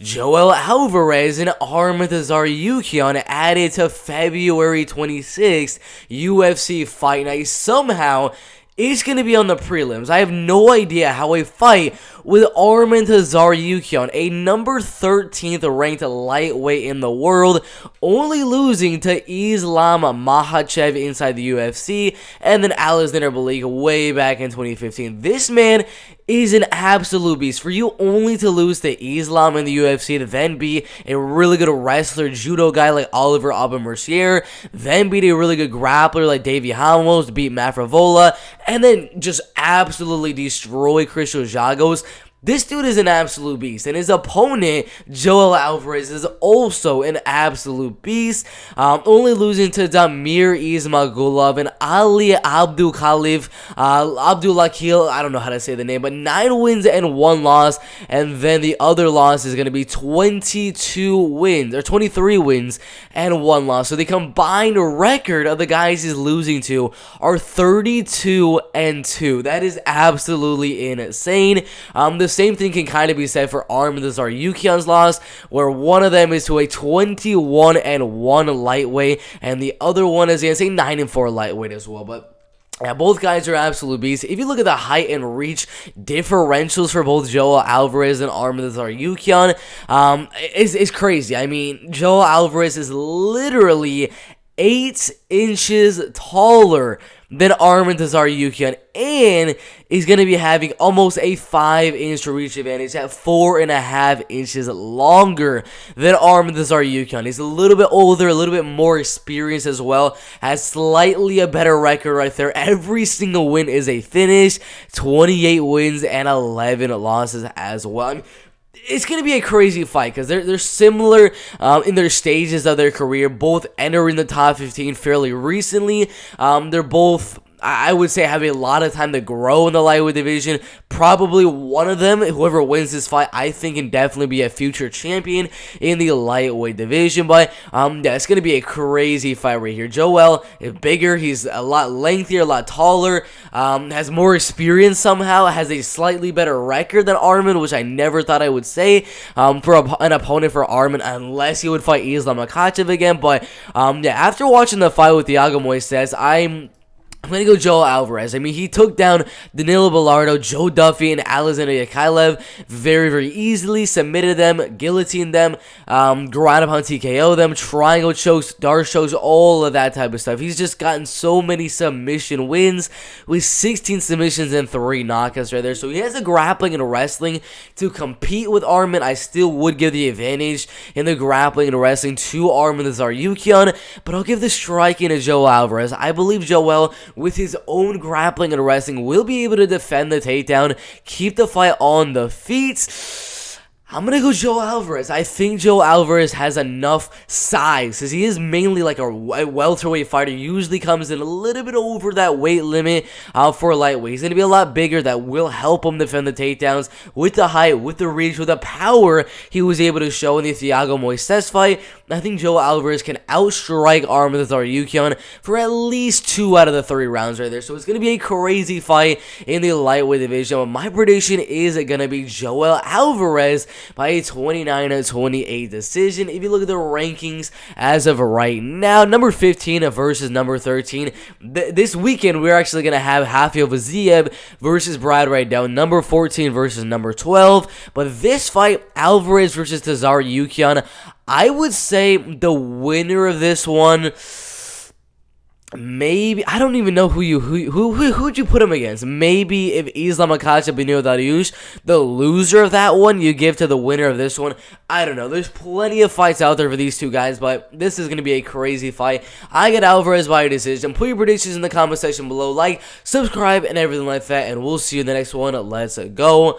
Joel Alvarez and Arman Tsarukyan added to February 26th UFC Fight Night. Somehow, it's going to be on the prelims. I have no idea how a fight with Arman Tsarukyan, a number 13th ranked lightweight in the world, only losing to Islam Makhachev inside the UFC, and then Alexander Balik way back in 2015. This man is an absolute beast. For you only to lose to Islam in the UFC, to then be a really good wrestler, judo guy like Oliver Mercier, then beat a really good grappler like Davey Ramos, beat Matt Frivola, and then just absolutely destroy Christian Jagos. This dude is an absolute beast, and his opponent, Joel Alvarez, is also an absolute beast, only losing to Damir Ismagulov and Ali Abdulakil, I don't know how to say the name, but 9 wins and 1 loss, and then the other loss is going to be 22 wins, or 23 wins and 1 loss. So the combined record of the guys he's losing to are 32-2. That is absolutely insane. The same thing can kind of be said for Arman Tsarukyan's loss, where one of them is to a 21-1 lightweight, and the other one is against a 9-4 lightweight as well. But yeah, both guys are absolute beasts. If you look at the height and reach differentials for both Joel Alvarez and Arman Tsarukyan, it's crazy. I mean, Joel Alvarez is literally 8 inches taller than Arman Tsarukyan, and he's going to be having almost a 5-inch reach advantage at 4.5 inches longer than Arman Tsarukyan. He's a little bit older, a little bit more experienced as well, has slightly a better record right there. Every single win is a finish, 28 wins and 11 losses as well. I mean, it's going to be a crazy fight because they're similar in their stages of their career, both entering the top 15 fairly recently. They're both, I would say, have a lot of time to grow in the lightweight division. Probably one of them, whoever wins this fight, I think can definitely be a future champion in the lightweight division. But yeah, it's gonna be a crazy fight right here. Joel is bigger, he's a lot lengthier, a lot taller, has more experience somehow, has a slightly better record than Arman, which I never thought I would say for an opponent for Arman, unless he would fight Islam Makhachev again. But yeah, after watching the fight with Thiago Moises, I'm going to go Joel Alvarez. I mean, he took down Danilo Bellardo, Joe Duffy, and Alexander Yakovlev very, very easily. Submitted them, guillotined them, ground upon TKO them, triangle chokes, dart chokes, all of that type of stuff. He's just gotten so many submission wins with 16 submissions and 3 knockouts right there. So he has the grappling and wrestling to compete with Arman. I still would give the advantage in the grappling and wrestling to Arman Tsarukyan, but I'll give the striking to Joel Alvarez. I believe Joel, with his own grappling and wrestling, will be able to defend the takedown, keep the fight on the feet. I'm going to go Joel Alvarez. I think Joel Alvarez has enough size, because he is mainly like a welterweight fighter. Usually comes in a little bit over that weight limit for lightweight. He's going to be a lot bigger. That will help him defend the takedowns with the height, with the reach, with the power he was able to show in the Thiago Moises fight. I think Joel Alvarez can outstrike Arman Tsarukyan for at least 2 out of the 3 rounds right there. So it's going to be a crazy fight in the lightweight division. But my prediction is going to be Joel Alvarez by a 29-28 decision. If you look at the rankings as of right now, number 15 versus number 13. This weekend, we're actually going to have Rafael Vaziev versus Brad Riddell, number 14 versus number 12. But this fight, Alvarez versus Tsarukyan, I would say the winner of this one, maybe, I don't even know who'd you put him against. Maybe if Islam Makhachev Benil Dariush, the loser of that one, you give to the winner of this one. I don't know. There's plenty of fights out there for these two guys, but this is going to be a crazy fight. I get Alvarez by a decision. Put your predictions in the comment section below. Like, subscribe, and everything like that, and we'll see you in the next one. Let's go.